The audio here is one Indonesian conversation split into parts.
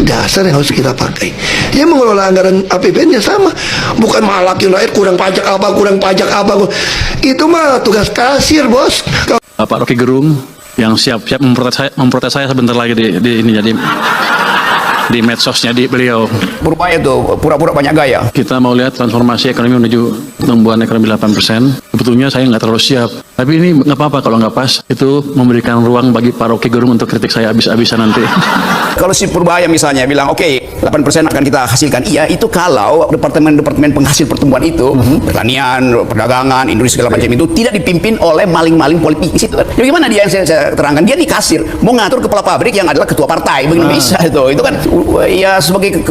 dasar yang harus kita pakai. Ya mengelola anggaran APBN ya sama, bukan malakin rakyat kurang pajak apa. Itu mah tugas kasir, bos. Pak Rocky Gerung yang siap-siap memprotes saya sebentar lagi di ini, jadi di medsosnya di beliau. Berupaya tuh pura-pura banyak gaya. Kita mau lihat transformasi ekonomi menuju pertumbuhan ekonomi 8%. Sebetulnya saya nggak terlalu siap. Tapi ini nggak apa-apa kalau nggak pas. Itu memberikan ruang bagi Pak Rocky Gerung untuk kritik saya habis-habisan nanti. Kalau si Purbaya misalnya bilang, oke, 8% akan kita hasilkan. Iya, itu kalau departemen-departemen penghasil pertumbuhan itu, pertanian, perdagangan, industri segala macam itu tidak dipimpin oleh maling-maling politisi. Jadi gimana dia yang saya terangkan? Dia di kasir, mau ngatur kepala pabrik yang adalah ketua partai. Bagaimana bisa itu? Itu kan ya sebagai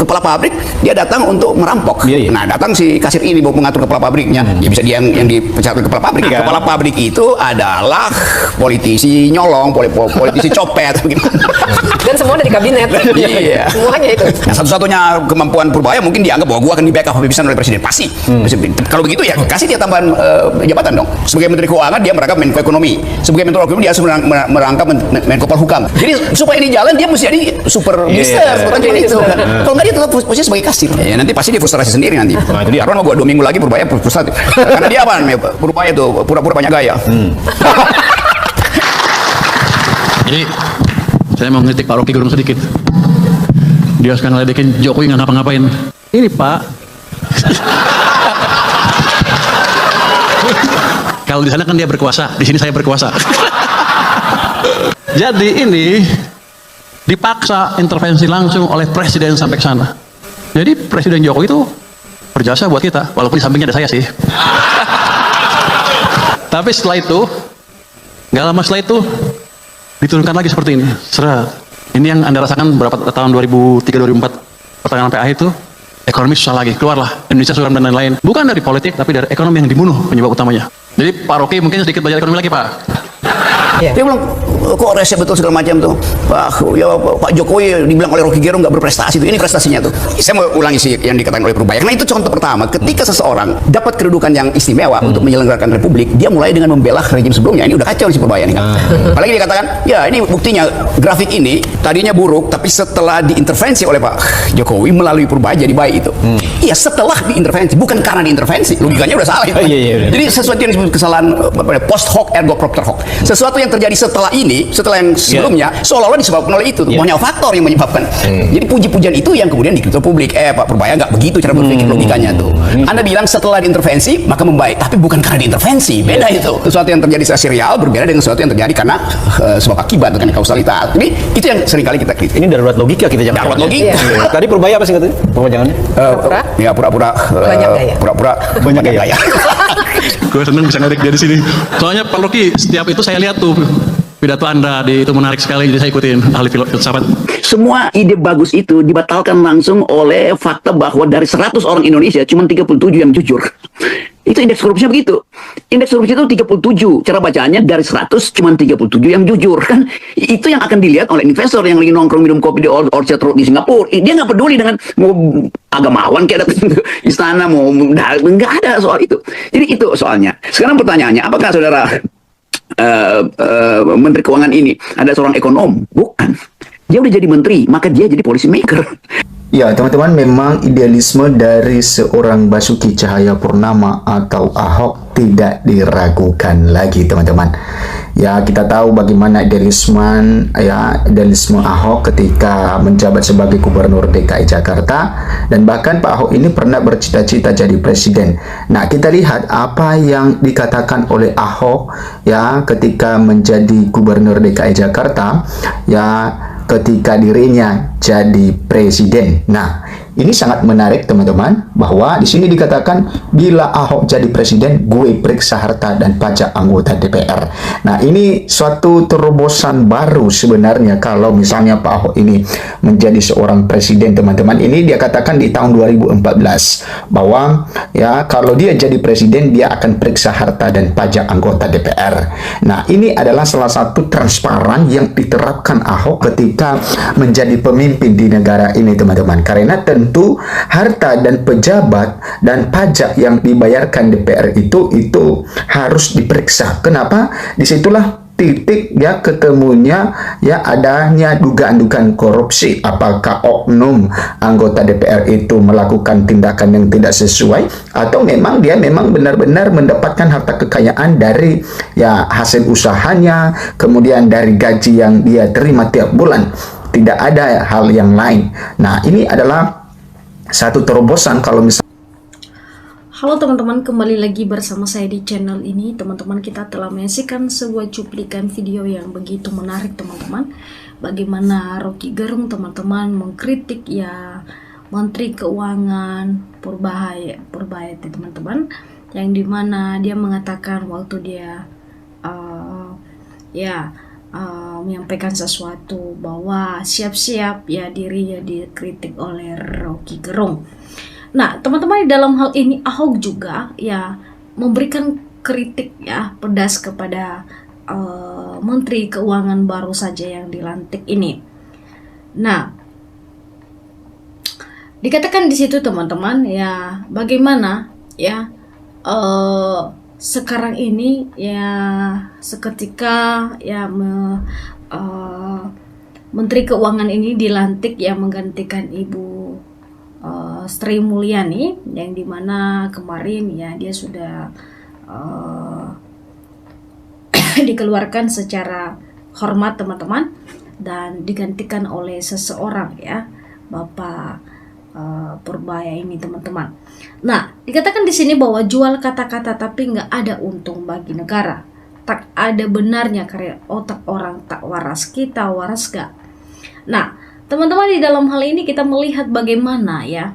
kepala pabrik dia datang untuk merampok. Nah, datang si kasir ini mau mengatur kepala pabriknya. Ya bisa dia yang dipecat kepala pabrik. Nah, kepala pabrik itu adalah politisi nyolong, politisi copet. Dan semua dari kabinet. Iya. Semuanya itu. Nah, satu-satunya kemampuan Purbaya mungkin dianggap bahwa gua akan di backup habis-habisan oleh presiden. Pasti. Kalau begitu ya kasih dia tambahan jabatan dong. Sebagai Menteri Keuangan dia merangkap Menko Ekonomi. Sebagai Menteri Ekonomi dia harus merangkap Menko Polhukam. Jadi supaya ini jalan dia mesti jadi super mister, bukan cuma itu. Kalau nggak dia tetap posisinya sebagai kasir. Ya nanti pasti dia frustrasi sendiri nanti. Karena mau gua 2 minggu lagi Purbaya frustrasi. Karena dia apa? Purbaya tuh pura-pura banyak gaya. Jadi saya mau ngeritik Pak Rocky Gerung sedikit. Dia sekarang ngeledekin Jokowi nggak ngapa-ngapain. Ini Pak. Kalau di sana kan dia berkuasa, di sini saya berkuasa. Jadi ini dipaksa intervensi langsung oleh presiden sampai ke sana. Jadi Presiden Jokowi itu berjasa buat kita, walaupun di sampingnya ada saya sih. Tapi setelah itu, nggak lama setelah itu diturunkan lagi seperti ini. Seret. Ini yang Anda rasakan berapa tahun 2003-2004 pertengahan sampai akhir itu ekonomi susah lagi, keluarlah Indonesia suram dan lain-lain. Bukan dari politik tapi dari ekonomi yang dibunuh penyebab utamanya. Jadi Pak Rocky mungkin sedikit belajar ekonomi lagi, Pak. Dia bilang kok resep betul segala macam tuh. Pak Jokowi dibilang oleh Rocky Gerung nggak berprestasi tuh. Ini prestasinya tuh. Saya mau ulangi sih yang dikatakan oleh Purbaya. Karena itu contoh pertama. Ketika seseorang dapat kedudukan yang istimewa untuk menyelenggarakan republik, dia mulai dengan membela rejim sebelumnya. Ini udah kacau si Purbaya nih kan. Apalagi dia katakan, ya ini buktinya grafik ini tadinya buruk, tapi setelah diintervensi oleh Pak Jokowi melalui Purbaya jadi baik itu. Iya, setelah diintervensi, bukan karena diintervensi. Logikanya udah salah itu. Jadi sesuatu yang disebut kesalahan post hoc ergo propter hoc. Sesuatu yang terjadi setelah ini, setelah yang sebelumnya, seolah-olah disebabkan oleh itu. Banyak faktor yang menyebabkan. Jadi puji-pujian itu yang kemudian dikritik publik. Pak Purbaya nggak begitu cara berpikir logikanya tuh. Anda bilang setelah diintervensi maka membaik, tapi bukan karena diintervensi. Beda itu. Sesuatu yang terjadi secara serial berbeda dengan sesuatu yang terjadi karena sebab akibat dengan kausalitas. Jadi itu yang seringkali kita kritik. Ini darurat logika kita jangan. Darurat logika. Tadi Purbaya apa sih katanya? Perpanjangannya? Ya pura-pura banyak gaya. Pura-pura banyak gaya. Gue seneng bisa ngelirik dia di sini. Soalnya Pak Rocky setiap itu saya lihat tuh pidato Anda itu menarik sekali, jadi saya ikutin ahli filsafat. Semua ide bagus itu dibatalkan langsung oleh fakta bahwa dari 100 orang Indonesia cuma 37 yang jujur. Itu indeks korupsinya begitu. Indeks korupsi itu 37. Cara bacaannya dari 100 cuma 37 yang jujur kan. Itu yang akan dilihat oleh investor yang lagi nongkrong minum kopi di Orchard Road di Singapura. Dia nggak peduli dengan mau agamawan kayak datang ke istana, mau nggak ada soal itu. Jadi itu soalnya. Sekarang pertanyaannya, apakah saudara Menteri Keuangan ini ada seorang ekonom? Bukan. Dia udah jadi menteri, maka dia jadi policy maker. Ya teman-teman, memang idealisme dari seorang Basuki Cahayapurnama atau Ahok tidak diragukan lagi teman-teman. Ya kita tahu bagaimana idealisme Ahok ketika menjabat sebagai Gubernur DKI Jakarta, dan bahkan Pak Ahok ini pernah bercita-cita jadi presiden. Nah kita lihat apa yang dikatakan oleh Ahok ya ketika menjadi Gubernur DKI Jakarta ya ketika dirinya jadi presiden. Nah, ini sangat menarik teman-teman, bahwa di sini dikatakan bila Ahok jadi presiden, gue periksa harta dan pajak anggota DPR. Nah, ini suatu terobosan baru sebenarnya kalau misalnya Pak Ahok ini menjadi seorang presiden teman-teman. Ini dia katakan di tahun 2014 bahwa ya kalau dia jadi presiden dia akan periksa harta dan pajak anggota DPR. Nah, ini adalah salah satu transparan yang diterapkan Ahok ketika menjadi pemimpin di negara ini teman-teman. Karena tentu harta dan pejabat dan pajak yang dibayarkan DPR itu harus diperiksa. Kenapa? Disitulah titik ya ketemunya ya adanya dugaan-dugaan korupsi. Apakah oknum anggota DPR itu melakukan tindakan yang tidak sesuai, atau memang dia memang benar-benar mendapatkan harta kekayaan dari ya hasil usahanya, kemudian dari gaji yang dia terima tiap bulan, tidak ada hal yang lain. Nah, ini adalah satu terobosan kalau misalnya. Halo teman-teman, kembali lagi bersama saya di channel ini. Teman-teman, kita telah menyaksikan sebuah cuplikan video yang begitu menarik teman-teman. Bagaimana Rocky Gerung teman-teman mengkritik ya Menteri Keuangan Purbaya teman-teman, yang dimana dia mengatakan waktu dia menyampaikan sesuatu bahwa siap-siap ya dirinya dikritik oleh Rocky Gerung. Nah, teman-teman, di dalam hal ini Ahok juga ya memberikan kritik ya pedas kepada Menteri Keuangan baru saja yang dilantik ini. Nah, dikatakan di situ teman-teman ya bagaimana ya sekarang ini ya seketika ya Menteri Keuangan ini dilantik ya menggantikan Ibu Sri Mulyani, yang dimana kemarin ya dia sudah dikeluarkan secara hormat teman-teman, dan digantikan oleh seseorang ya Bapak Purbaya ini teman-teman. Nah, dikatakan di sini bahwa jual kata-kata tapi nggak ada untung bagi negara, tak ada benarnya karya otak orang tak waras, kita waras gak. Nah, teman-teman, di dalam hal ini kita melihat bagaimana ya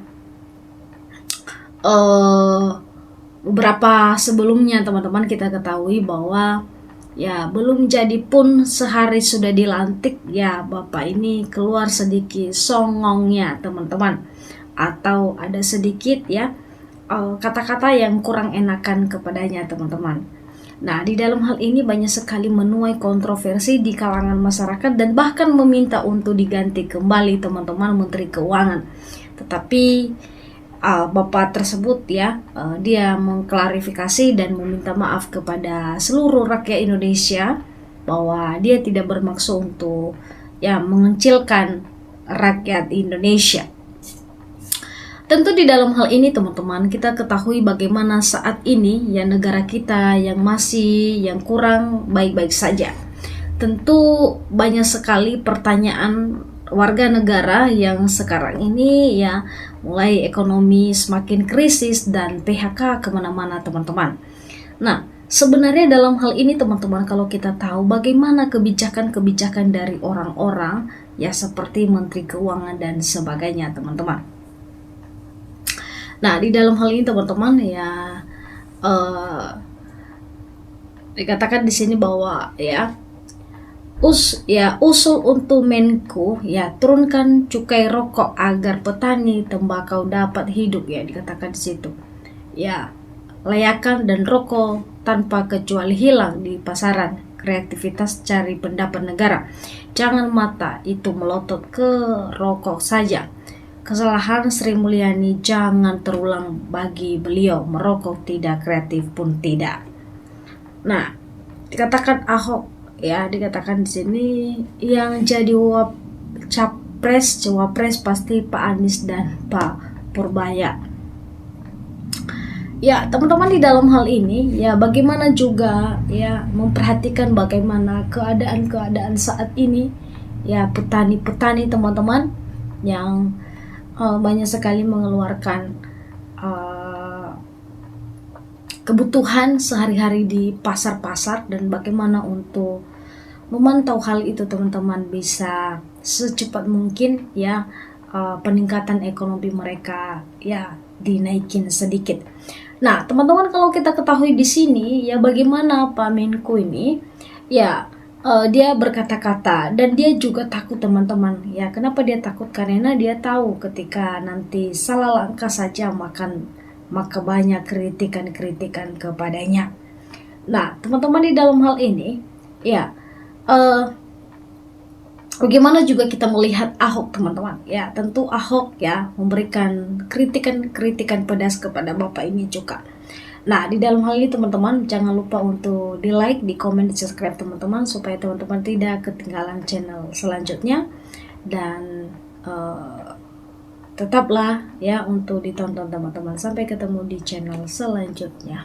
beberapa sebelumnya teman-teman kita ketahui bahwa ya belum jadi pun sehari sudah dilantik ya Bapak ini keluar sedikit songongnya teman-teman, atau ada sedikit ya kata-kata yang kurang enakan kepadanya teman-teman. Nah, di dalam hal ini banyak sekali menuai kontroversi di kalangan masyarakat dan bahkan meminta untuk diganti kembali teman-teman Menteri Keuangan. Tetapi Bapak tersebut ya dia mengklarifikasi dan meminta maaf kepada seluruh rakyat Indonesia bahwa dia tidak bermaksud untuk ya mengecilkan rakyat Indonesia. Tentu di dalam hal ini teman-teman kita ketahui bagaimana saat ini ya negara kita yang kurang baik-baik saja. Tentu banyak sekali pertanyaan warga negara yang sekarang ini ya mulai ekonomi semakin krisis dan PHK kemana-mana teman-teman. Nah, sebenarnya dalam hal ini teman-teman, kalau kita tahu bagaimana kebijakan-kebijakan dari orang-orang ya seperti Menteri Keuangan dan sebagainya teman-teman. Nah, di dalam hal ini teman-teman ya dikatakan di sini bahwa ya usul untuk Menko ya turunkan cukai rokok agar petani tembakau dapat hidup ya, dikatakan di situ. Ya, layakan dan rokok tanpa kecuali hilang di pasaran. Kreativitas cari pendapat negara. Jangan mata itu melotot ke rokok saja. Kesalahan Sri Mulyani jangan terulang bagi beliau, merokok tidak, kreatif pun tidak. Nah, dikatakan Ahok ya, dikatakan di sini yang jadi cawapres pasti Pak Anies dan Pak Purbaya. Ya, teman-teman, di dalam hal ini ya bagaimana juga ya memperhatikan bagaimana keadaan saat ini ya petani-petani teman-teman yang banyak sekali mengeluarkan kebutuhan sehari-hari di pasar-pasar, dan bagaimana untuk memantau hal itu teman-teman bisa secepat mungkin ya peningkatan ekonomi mereka ya dinaikin sedikit. Nah, teman-teman, kalau kita ketahui di sini ya bagaimana Pak Menko ini ya dia berkata-kata dan dia juga takut teman-teman. Ya, kenapa dia takut? Karena dia tahu ketika nanti salah langkah saja maka banyak kritikan-kritikan kepadanya. Nah, teman-teman, di dalam hal ini ya bagaimana juga kita melihat Ahok teman-teman. Ya, tentu Ahok ya memberikan kritikan-kritikan pedas kepada Bapak ini juga. Nah, di dalam hal ini teman-teman jangan lupa untuk di like, di komen, di subscribe teman-teman supaya teman-teman tidak ketinggalan channel selanjutnya, dan tetaplah ya untuk ditonton teman-teman. Sampai ketemu di channel selanjutnya.